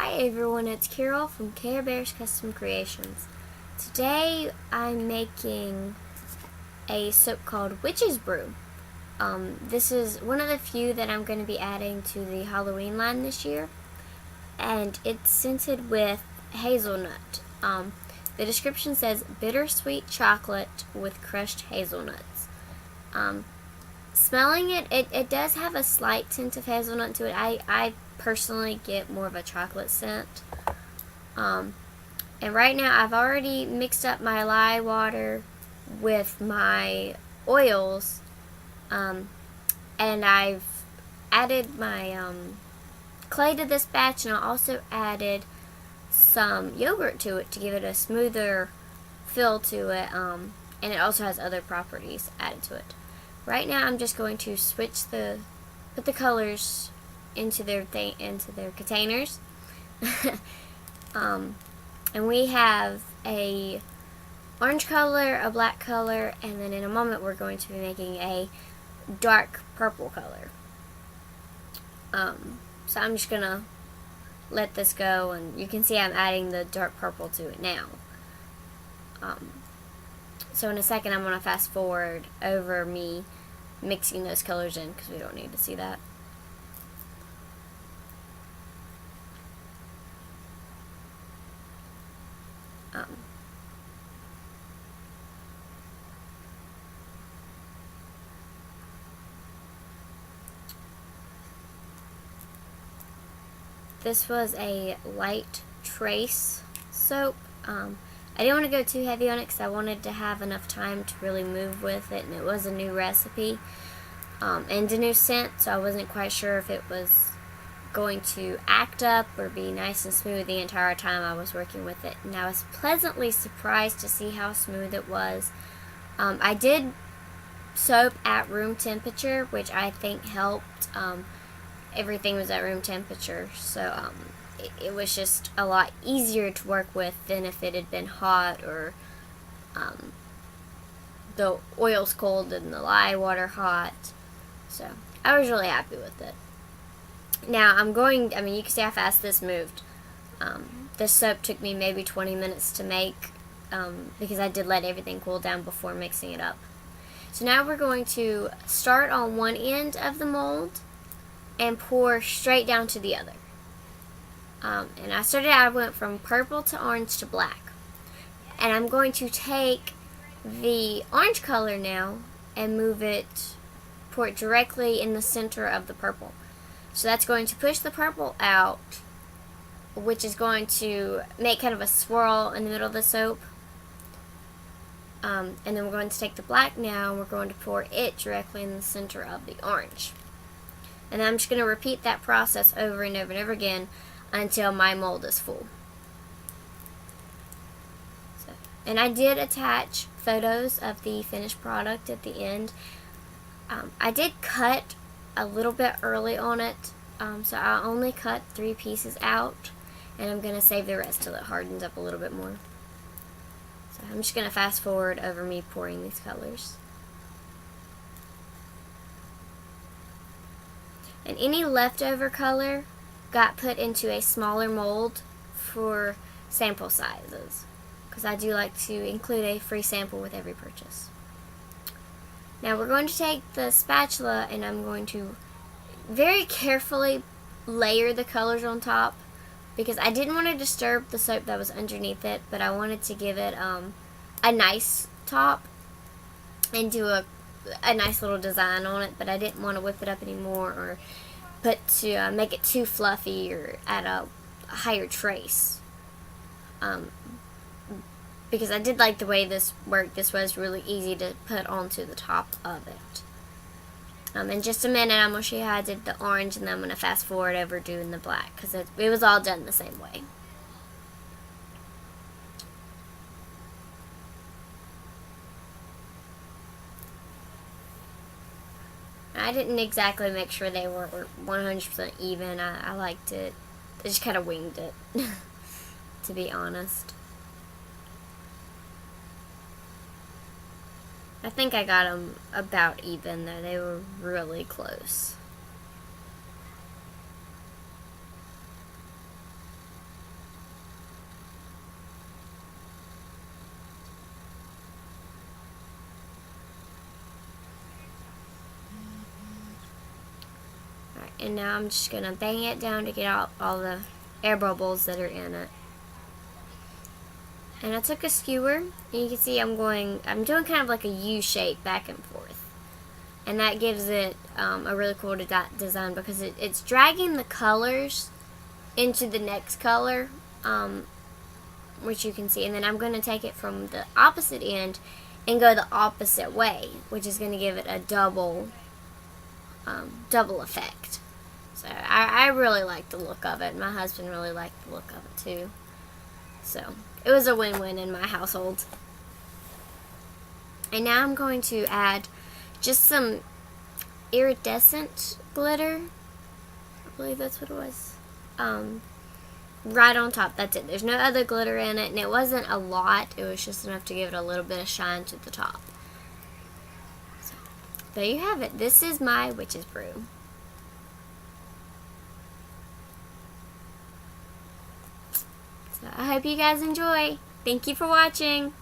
Hi everyone, it's Carol from Care Bears Custom Creations. Today I'm making a soap called Witch's Brew. This is one of the few that I'm going to be adding to the Halloween line this year, and it's scented with hazelnut. The description says bittersweet chocolate with crushed hazelnuts. Smelling it does have a slight hint of hazelnut to it. I personally get more of a chocolate scent. And right now I've already mixed up my lye water with my oils, and I've added my clay to this batch, and I also added some yogurt to it to give it a smoother feel to it, and it also has other properties added to it. Right now I'm just going to put the colors into their containers. And we have a orange color, a black color, and then in a moment we're going to be making a dark purple color. So I'm just gonna let this go, and you can see I'm adding the dark purple to it now. So in a second I'm gonna fast forward over me mixing those colors in because we don't need to see that. This was a light trace soap. I didn't want to go too heavy on it because I wanted to have enough time to really move with it, and it was a new recipe and a new scent, so I wasn't quite sure if it was going to act up or be nice and smooth the entire time I was working with it. And I was pleasantly surprised to see how smooth it was. I did soap at room temperature, which I think helped. Everything was at room temperature, so it was just a lot easier to work with than if it had been hot, or the oil's cold and the lye water hot. So I was really happy with it. Now you can see how fast this moved. This soap took me maybe 20 minutes to make, because I did let everything cool down before mixing it up. So now we're going to start on one end of the mold and pour straight down to the other. And I went from purple to orange to black. And I'm going to take the orange color now and pour it directly in the center of the purple. So that's going to push the purple out, which is going to make kind of a swirl in the middle of the soap. And then we're going to take the black now, and we're going to pour it directly in the center of the orange. And I'm just going to repeat that process over and over and over again until my mold is full. And I did attach photos of the finished product at the end. I did cut a little bit early on it, so I only cut 3 pieces out, and I'm going to save the rest till it hardens up a little bit more. So I'm just going to fast forward over me pouring these colors. And any leftover color got put into a smaller mold for sample sizes, because I do like to include a free sample with every purchase. Now we're going to take the spatula, and I'm going to very carefully layer the colors on top, because I didn't want to disturb the soap that was underneath it, but I wanted to give it a nice top and do a nice little design on it, but I didn't want to whip it up anymore or make it too fluffy or add a higher trace, because I did like the way this worked. This was really easy to put onto the top of it. In just a minute I'm going to show you how I did the orange, and then I'm going to fast forward over doing the black, because it was all done the same way. I didn't exactly make sure they were 100% even. I liked it. I just kind of winged it, to be honest. I think I got them about even, though they were really close. And now I'm just going to bang it down to get out all the air bubbles that are in it. And I took a skewer, and you can see I'm doing kind of like a U shape back and forth. And that gives it a really cool design because it's dragging the colors into the next color, which you can see. And then I'm going to take it from the opposite end and go the opposite way, which is going to give it a double effect. So I really like the look of it. My husband really liked the look of it too. So it was a win-win in my household. And now I'm going to add just some iridescent glitter. I believe that's what it was. Right on top. That's it. There's no other glitter in it, and it wasn't a lot. It was just enough to give it a little bit of shine to the top. So there you have it. This is my witch's brew. So I hope you guys enjoy. Thank you for watching.